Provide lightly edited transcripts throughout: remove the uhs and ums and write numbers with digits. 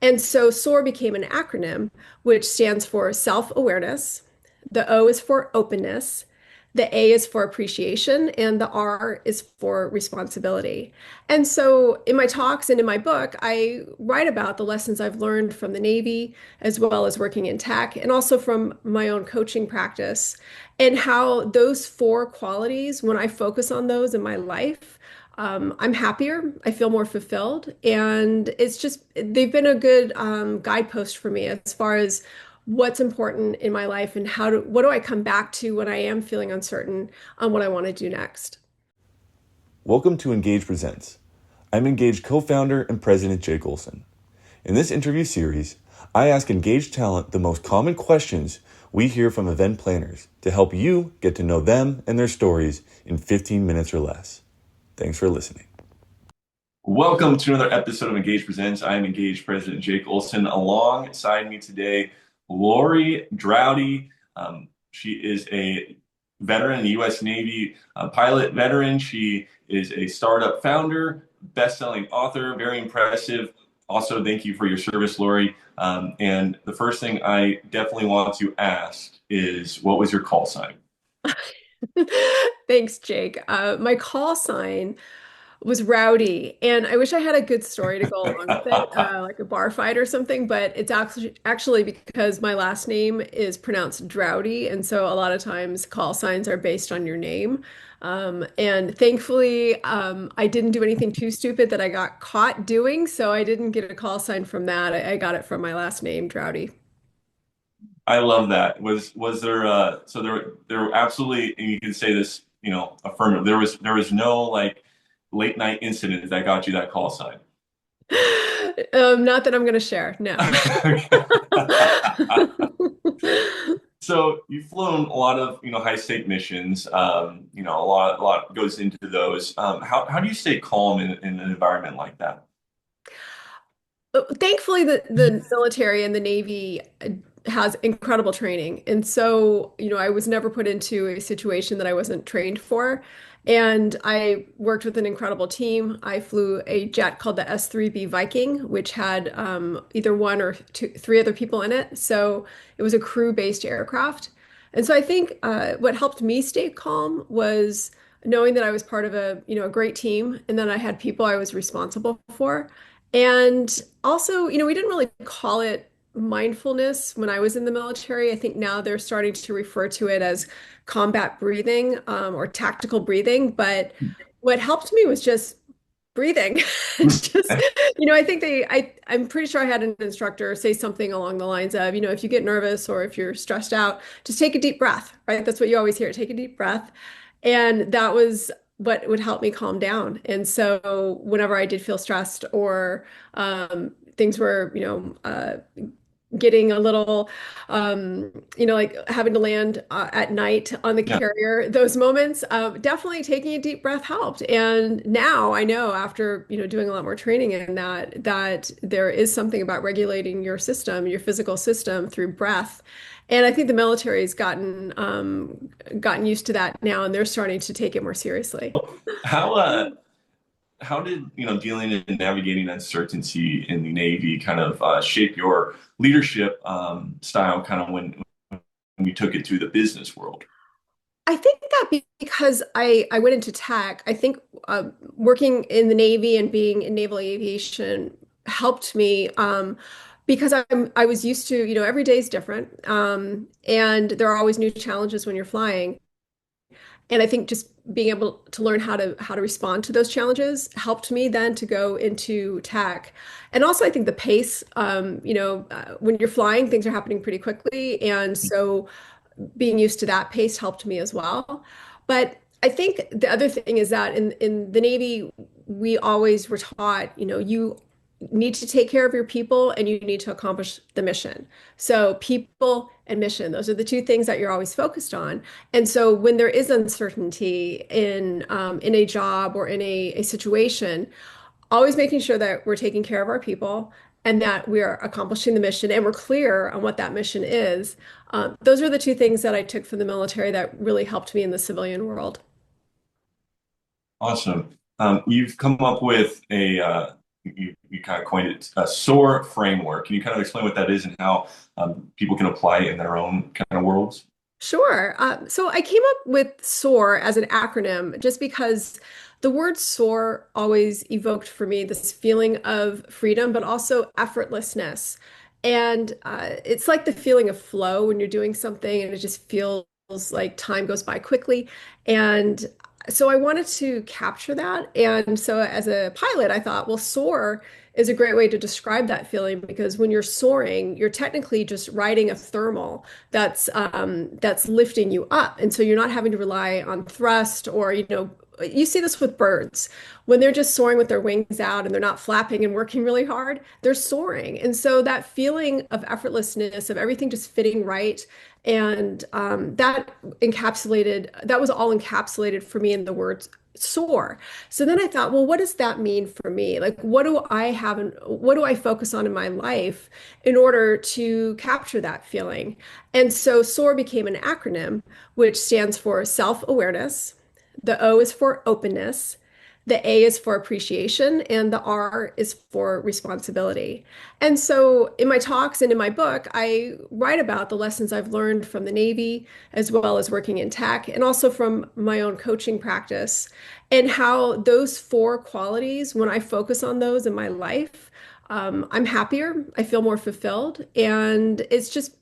And so SOAR became an acronym, which stands for self-awareness. The O is for openness. The A is for appreciation, and the R is for responsibility. And so in my talks and in my book, I write about the lessons I've learned from the Navy, as well as working in tech, and also from my own coaching practice, and how those four qualities, when I focus on those in my life, I'm happier, I feel more fulfilled, and it's just, they've been a good guidepost for me as far as what's important in my life and what do I come back to when I am feeling uncertain on what I want to do next. Welcome to Engage Presents. I'm Engage co-founder and president Jake Olson. In this interview series, I ask Engage talent the most common questions we hear from event planners to help you get to know them and their stories in 15 minutes or less. Thanks for listening. Welcome to another episode of Engage Presents. I'm Engage president Jake Olson. Alongside me today, Loree Draude. She is a veteran in the U.S. Navy, pilot veteran. She is a startup founder, best-selling author, very impressive. Also, thank you for your service, Loree. And the first thing I definitely want to ask is, what was your call sign? Thanks, Jake. My call sign was Rowdy, and I wish I had a good story to go along with it, like a bar fight or something. But it's actually because my last name is pronounced Drowdy, and so a lot of times call signs are based on your name. And thankfully, I didn't do anything too stupid that I got caught doing, so I didn't get a call sign from that. I got it from my last name, Drowdy. I love that. Was there so there were absolutely, and you can say this, affirmative. There was no like late night incident that got you that call sign. Not that I'm going to share, no. So you've flown a lot of high stake missions. A lot goes into those. How do you stay calm in an environment like that? Thankfully, the military and the Navy has incredible training. And so, I was never put into a situation that I wasn't trained for. And I worked with an incredible team. I flew a jet called the S-3B Viking, which had either one or two, three other people in it. So it was a crew-based aircraft. And so I think what helped me stay calm was knowing that I was part of a great team, and then I had people I was responsible for. And also, we didn't really call it mindfulness when I was in the military. I think now they're starting to refer to it as combat breathing, or tactical breathing. But what helped me was just breathing. Just, I think I'm pretty sure I had an instructor say something along the lines of, if you get nervous or if you're stressed out, just take a deep breath, right? That's what you always hear, take a deep breath. And that was what would help me calm down. And so whenever I did feel stressed or things were, getting a little, like having to land at night on the Yeah. carrier, those moments, definitely taking a deep breath helped. And now I know after, doing a lot more training in that there is something about regulating your system, your physical system through breath. And I think the military has gotten used to that now, and they're starting to take it more seriously. How how did dealing and navigating uncertainty in the Navy kind of shape your leadership style, kind of when you took it to the business world? I think that because I went into tech, I think working in the Navy and being in naval aviation helped me, because I was used to, every day is different, and there are always new challenges when you're flying. And I think just being able to learn how to respond to those challenges helped me then to go into tech. And also, I think the pace, when you're flying, things are happening pretty quickly, and so being used to that pace helped me as well. But I think the other thing is that in the Navy, we always were taught, you need to take care of your people and you need to accomplish the mission. So people and mission, those are the two things that you're always focused on. And so when there is uncertainty in a job or in a situation, always making sure that we're taking care of our people and that we are accomplishing the mission and we're clear on what that mission is. Those are the two things that I took from the military that really helped me in the civilian world. Awesome. You've come up with a you kind of coined it a SOAR framework. Can you kind of explain what that is and how people can apply it in their own kind of worlds? Sure. So I came up with SOAR as an acronym just because the word SOAR always evoked for me this feeling of freedom, but also effortlessness. And it's like the feeling of flow when you're doing something and it just feels like time goes by quickly. And so I wanted to capture that. And so as a pilot, I thought, well, SOAR is a great way to describe that feeling because when you're soaring, you're technically just riding a thermal that's lifting you up, and so you're not having to rely on thrust or you see this with birds when they're just soaring with their wings out and they're not flapping and working really hard, they're soaring, and so that feeling of effortlessness of everything just fitting right and that was all encapsulated for me in the words soar. So then I thought, well, what does that mean for me? Like, what do I have and what do I focus on in my life in order to capture that feeling? And so SOAR became an acronym, which stands for self-awareness. The O is for openness. The A is for appreciation, and the R is for responsibility. And so in my talks and in my book, I write about the lessons I've learned from the Navy, as well as working in tech, and also from my own coaching practice, and how those four qualities, when I focus on those in my life, I'm happier, I feel more fulfilled, and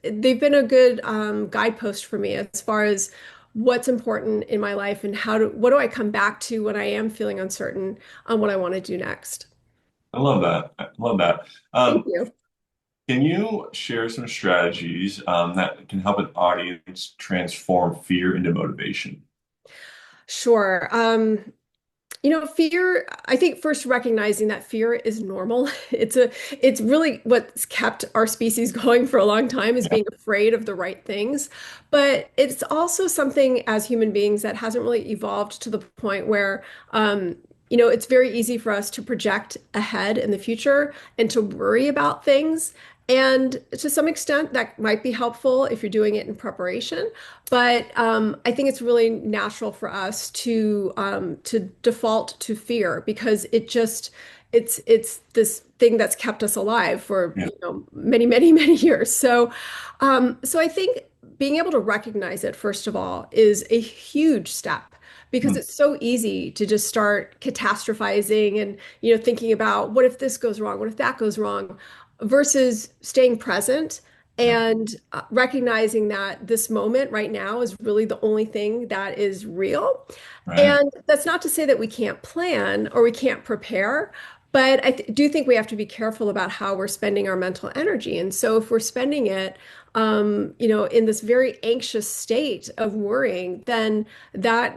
they've been a good guidepost for me as far as what's important in my life and what do I come back to when I am feeling uncertain on what I want to do next. I love that. I love that. Thank Um, you. can you share some strategies that can help an audience transform fear into motivation? Sure. Fear, I think first recognizing that fear is normal. It's really what's kept our species going for a long time is being afraid of the right things. But it's also something as human beings that hasn't really evolved to the point where, it's very easy for us to project ahead in the future and to worry about things. And to some extent, that might be helpful if you're doing it in preparation. But I think it's really natural for us to default to fear because it's this thing that's kept us alive for Yeah. many many many years. So I think being able to recognize it first of all is a huge step because Mm, it's so easy to just start catastrophizing and thinking about what if this goes wrong, what if that goes wrong, versus staying present yeah. and recognizing that this moment right now is really the only thing that is real. Right. And that's not to say that we can't plan or we can't prepare, but I th do think we have to be careful about how we're spending our mental energy. And so if we're spending it, in this very anxious state of worrying, then that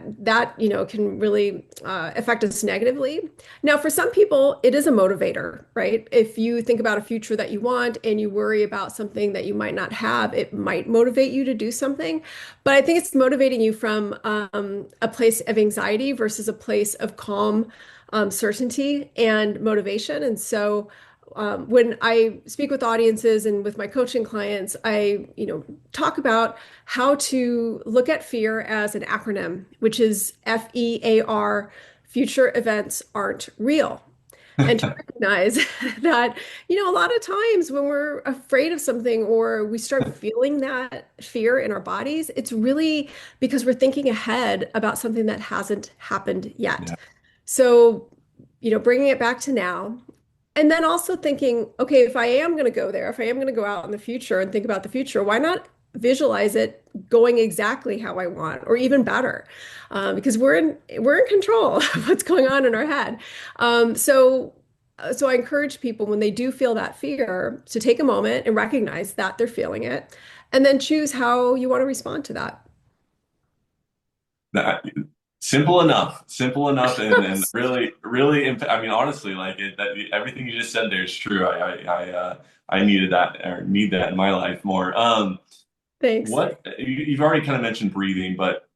can really affect us negatively. Now, for some people, it is a motivator, right? If you think about a future that you want and you worry about something that you might not have, it might motivate you to do something. But I think it's motivating you from a place of anxiety versus a place of calm, certainty and motivation. And so when I speak with audiences and with my coaching clients, I talk about how to look at fear as an acronym, which is FEAR, future events aren't real. And to recognize that a lot of times when we're afraid of something or we start feeling that fear in our bodies, it's really because we're thinking ahead about something that hasn't happened yet. Yeah. So bringing it back to now, and then also thinking, okay, if I am going to go there, if I am going to go out in the future and think about the future, why not visualize it going exactly how I want, or even better, because we're in control of what's going on in our head. So I encourage people when they do feel that fear to take a moment and recognize that they're feeling it, and then choose how you want to respond to that. That, simple enough, and really, really. I mean, honestly, like everything you just said there is true. I needed that or need that in my life more. Thanks. You've already kind of mentioned breathing, but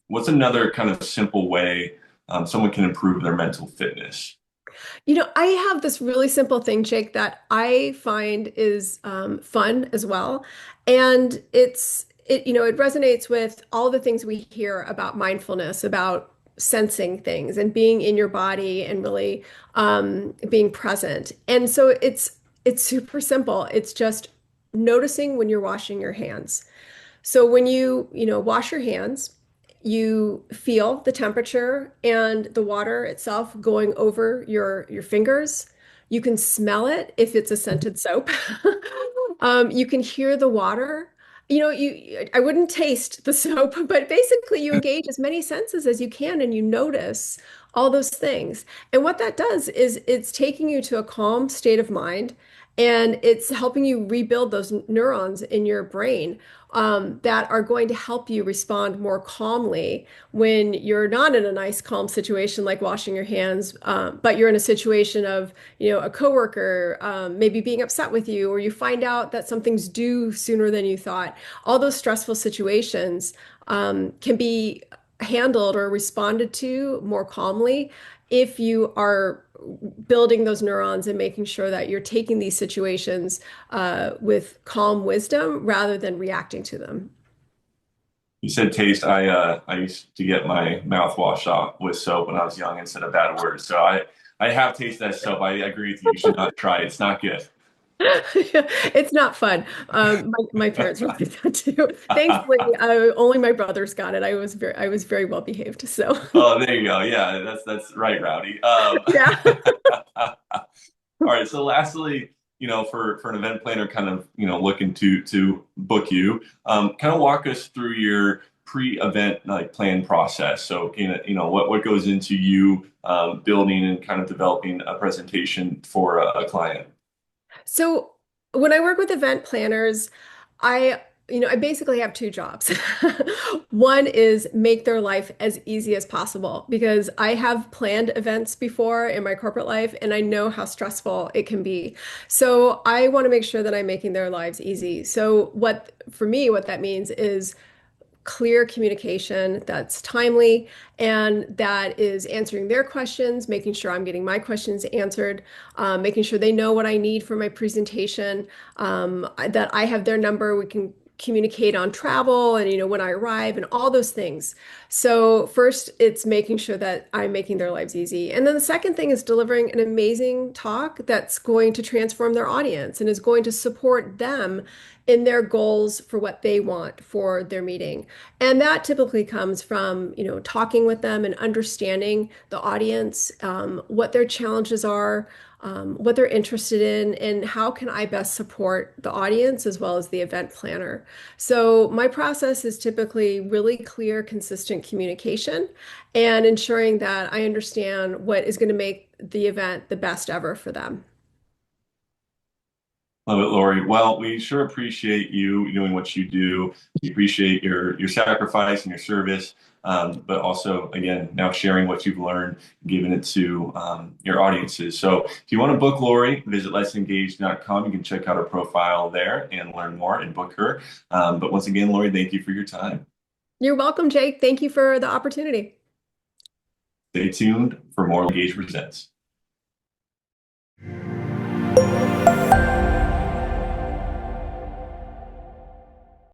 what's another kind of simple way someone can improve their mental fitness? I have this really simple thing, Jake, that I find is fun as well. And it resonates with all the things we hear about mindfulness, about sensing things and being in your body and really being present. And so it's super simple. It's just noticing when you're washing your hands. So when you wash your hands, you feel the temperature and the water itself going over your fingers. You can smell it if it's a scented soap. You can hear the water. I wouldn't taste the soap, but basically you engage as many senses as you can and you notice all those things. And what that does is it's taking you to a calm state of mind and it's helping you rebuild those neurons in your brain that are going to help you respond more calmly when you're not in a nice, calm situation like washing your hands, but you're in a situation of, a coworker maybe being upset with you, or you find out that something's due sooner than you thought. All those stressful situations can be handled or responded to more calmly if you are building those neurons and making sure that you're taking these situations with calm wisdom rather than reacting to them. You said taste. I used to get my mouth washed off with soap when I was young instead of bad words. So I have tasted that soap. I agree with you. You should not try it. It's not good. It's not fun. My parents were like that too. Thankfully, only my brothers got it. I was very well behaved. So Oh, there you go. Yeah, that's right, Rowdy. yeah. All right. So lastly, for an event planner kind of, looking to book you, kind of walk us through your pre-event like plan process. So, what goes into you building and kind of developing a presentation for a client. So when I work with event planners, I basically have two jobs. One is make their life as easy as possible because I have planned events before in my corporate life and I know how stressful it can be. So I want to make sure that I'm making their lives easy. So for me, what that means is clear communication that's timely and that is answering their questions, making sure I'm getting my questions answered, making sure they know what I need for my presentation, that I have their number. We can communicate on travel and when I arrive and all those things. So first, it's making sure that I'm making their lives easy. And then the second thing is delivering an amazing talk that's going to transform their audience and is going to support them in their goals for what they want for their meeting. And that typically comes from, talking with them and understanding the audience, what their challenges are, what they're interested in, and how can I best support the audience as well as the event planner. So my process is typically really clear, consistent communication and ensuring that I understand what is going to make the event the best ever for them. Love it, Lori. Well, we sure appreciate you doing what you do. We appreciate your sacrifice and your service, but also, again, now sharing what you've learned, giving it to your audiences. So if you want to book Lori, visit letsengage.com. You can check out her profile there and learn more and book her. But once again, Lori, thank you for your time. You're welcome, Jake. Thank you for the opportunity. Stay tuned for more Engage Presents.